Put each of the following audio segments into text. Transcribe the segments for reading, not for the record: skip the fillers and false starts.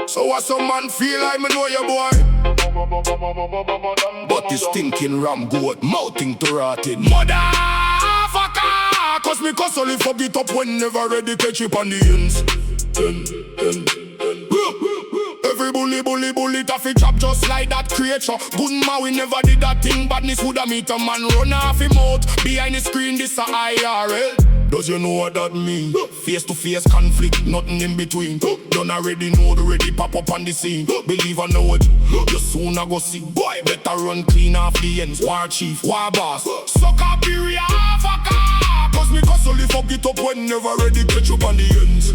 So what some man feel like me know you boy, but this thinking ram goat mouthing to rotted motherfucker. Cause me cuss only fuck it up when never ready catch it on the ends. Every bully taffy chop just like that creature. Good man we never did that thing. Badness woulda meet a man run off him out. Behind the screen this a IRL. Does you know what that mean? Face to face conflict, nothing in between. Done already know the ready pop up on the scene. Believe I know it, you soon a go see. Boy better run clean off the ends. War chief, war boss, suck up period fucker. Cause me cuss only fuck it up when never ready catch up on the ends.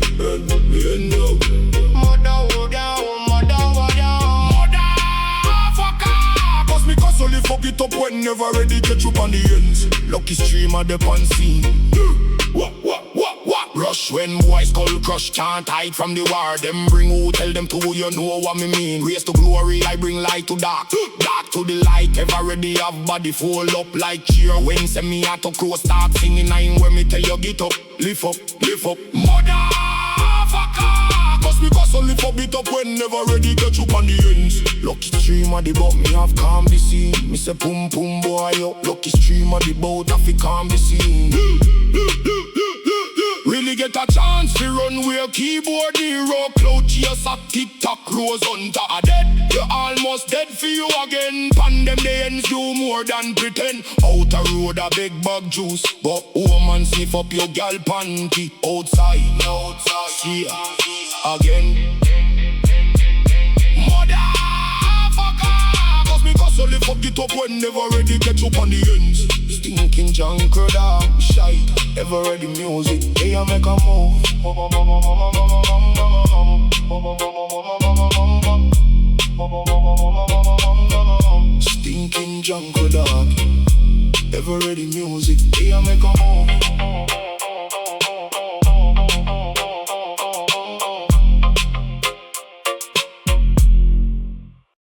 Cause me cuss only fuck it up when never ready catch up on the ends. Lucky streamer the pan scene. What? Rush when boys skull crush, can't hide from the war. Them bring who, tell them to who, you know what me mean. Race to glory, I bring light to dark. Dark to the light, ever ready have body fold up like cheer. When send me out to crow start singing, I ain't where me tell you get up. Lift up, motherfucker. Cause me cuss only for beat up when never ready get up on the ends. Lucky streamer the bout me have calm the scene. Me say pum pum boy yo. Lucky streamer the bout have to calm the scene. Really get a chance to run where keyboard hero. Clout chase a TikTok rose hunter a dead. You almost dead for you again. Pan them the ends do more than pretend. Outer road a big bag juice, but woman sniff up your gal panty. Outside, see ya again. Motherfucker. Cause me cuss only fuck it up when never ready catch up on the ends. Stinking junk dog, shy, ever ready music. Hey, I make a move. Stinking junk dog, ever ready music. Hey, I make a move.